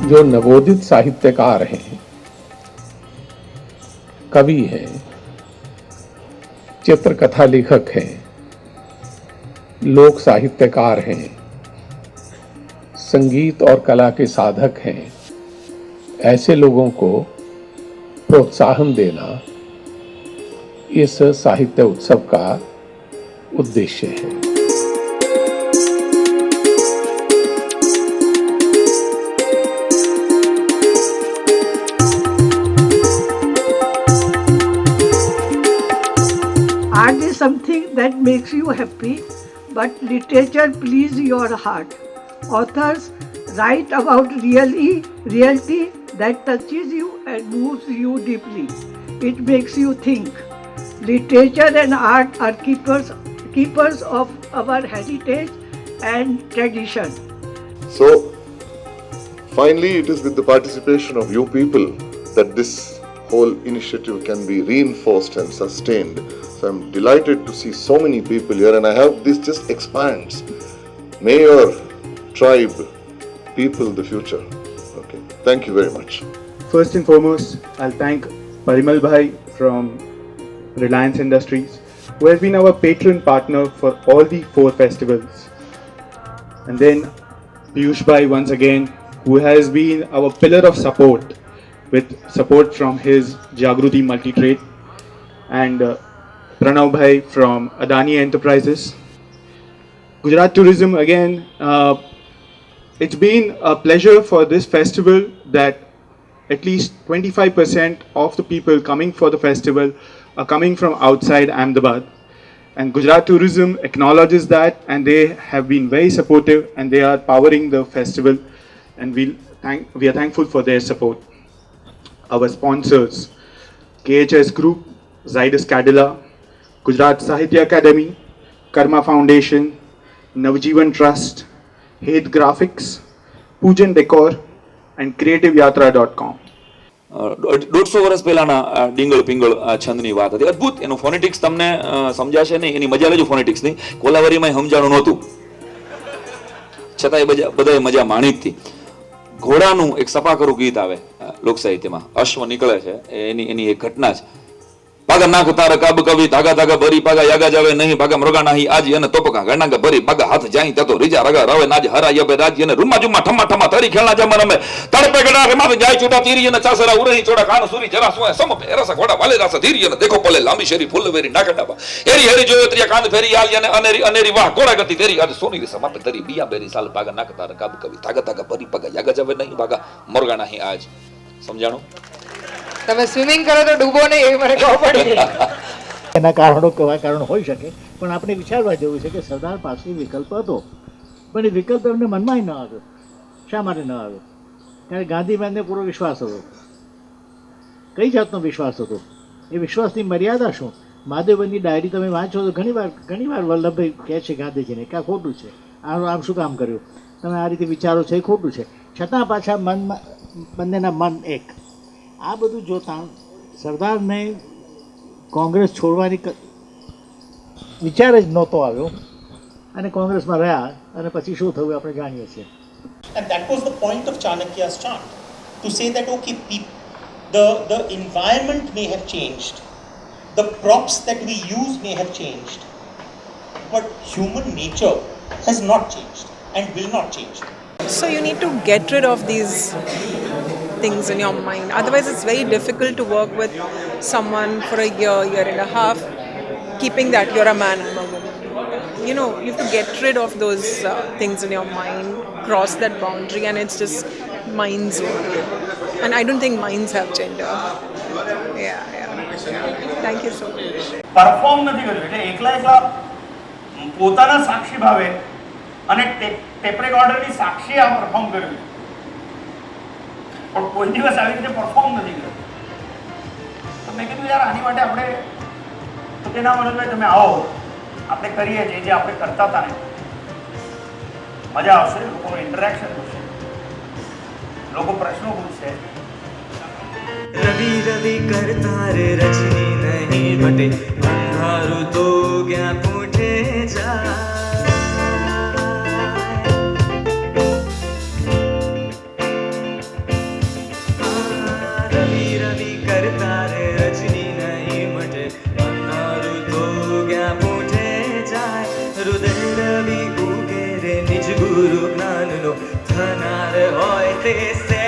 जो नवोदित साहित्यकार हैं, कवि हैं, चित्रकथा लेखक हैं, लोक साहित्यकार हैं, संगीत और कला के साधक हैं, ऐसे लोगों को प्रोत्साहन देना इस साहित्य उत्सव का उद्देश्य है। Art is something that makes you happy, but literature pleases your heart. Authors write about reality that touches you and moves you deeply. It makes you think. Literature and art are keepers of our heritage and tradition. So, finally, it is with the participation of you people that this whole initiative can be reinforced and sustained. So I'm delighted to see so many people here, and I hope this just expands. May your tribe people the future. Okay, thank you very much. First and foremost, I'll thank Parimal Bhai from Reliance Industries, who has been our patron partner for all the 4 festivals. And then Piyush Bhai once again, who has been our pillar of support with support from his Jagruti Multi-Trade, and Pranav Bhai from Adani Enterprises. Gujarat Tourism again, it's been a pleasure for this festival that at least 25% of the people coming for the festival are coming from outside Ahmedabad. And Gujarat Tourism acknowledges that, and they have been very supportive, and they are powering the festival, and we are thankful for their support. Our sponsors, KHS Group, Zydus Cadila, Gujarat Sahitya Academy, Karma Foundation, Navjeevan Trust, Hate Graphics, Pujan Decor, and CreativeYatra.com. 150 વર્ષ પહેલાના ડીંગળ પિંગળ છંદની વાત હતી. અદ્ભુત. એનું phonetics તમને સમજાશે નહીં, એની મજા લેજો ફોનેટિક્સની. કોલાવરીમાં સમજાણું નહોતું, છતાંય બધાએ મજા માણી હતી. ઘોડાનું એક સપાકરું ગીત આવે લોક સાહિત્યમાં, અશ્વ નીકળે છે, એની એક ઘટના છે. પાગા નાખ તાર કાબ કવિ ધાગા ધાગા ભરી પાગા યાગા જાવે નહીં ભાગા મૃગા નાહી આજી અને તોપકા ગણાગા ભરી પાગા હાથ જાય તો રીજા રગા રવે નાજ હરા યબે રાજ્ય અને રૂમા જુમા ઠમા ઠમા તરી ખેલના જમન અમે તડપે ગડા રે માથે જાય છૂટા તીરી અને ચાસરા ઉરહી ચોડા કાન સુરી જરા સોય સમ પે રસ ઘોડા વાલે રસ ધીરી અને દેખો પલે લાંબી શેરી ફૂલ વેરી નાકડાબા એરી હેરી જોયો ત્રિયા કાંદ ફેરી આલી અને અનેરી અનેરી વાહ ઘોડા ગતિ તેરી આજ સોની રે સમાપે તરી બિયા બેરી સાલ પાગા નાખ તાર કાબ કવિ ધાગા ધાગા ભરી પાગા યાગા જાવે નહીં ભાગા મૃગા નાહી આજ. સમજાણું? તમે સ્વિમિંગ કરો તો ડૂબો નહીં એ મને ખબર પડી. એના કારણો કેવા કારણ હોઈ શકે, પણ આપણે વિચારવા જેવું છે કે સરદાર પાસે વિકલ્પ હતો, પણ એ વિકલ્પ એમને મનમાં ન આવ્યો. શા માટે ન આવ્યો? કારણ કે ગાંધીબેનને પૂરો વિશ્વાસ હતો. કઈ જાતનો વિશ્વાસ હતો? એ વિશ્વાસની મર્યાદા શું? મહાદેવની ડાયરી તમે વાંચો તો ઘણીવાર વલ્લભભાઈ કહે છે ગાંધીજીને કે આ ખોટું છે, આમ શું કામ કર્યું, તમે આ રીતે વિચારો છો એ ખોટું છે, છતાં પાછા મનમાં બંનેના મન એક. આ બધું જોતાં સરદારને કોંગ્રેસ છોડવાની વિચાર જ નહોતો આવ્યો અને કોંગ્રેસમાં રહ્યા, અને પછી શું થયું આપણે જાણીએ છીએ. And that was the point of Chanakya's chant, to say that okay, the environment may have changed, the props that we use may have changed, but human nature has not changed and will not change. So you need to get rid of these things in your mind. Otherwise it's very difficult to work with someone for a year and a half, keeping that you're a man, I'm a woman. You know, you have to get rid of those things in your mind, cross that boundary, and it's just minds only. And I don't think minds have gender. Yeah. Thank you so much. Perform નથી કર્યું, એટલે એકલા પોતાના સાક્ષી ભાવે અને tap રેકોર્ડરની સાક્ષી આ perform કર્યું, પણ કોઈ દિવસ આવી રીતે પરફોર્મ નથી કર્યું. તો મેં કીધું યાર આની માટે આપણે તો કે ના મનોજભાઈ તમે આવો, આપણે કરીએ જે આપણે કરતા હતા ને, મજા આવશે, લોકોનું ઇન્ટરેક્શન થશે, લોકો પ્રશ્નો પૂછશે. રવિ રવિ કરતા રે રજની નહીં મટે, અંધારું તો ક્યાં પૂઠે જાય. ગુરુ જ્ઞાનનો થનાર હોય તે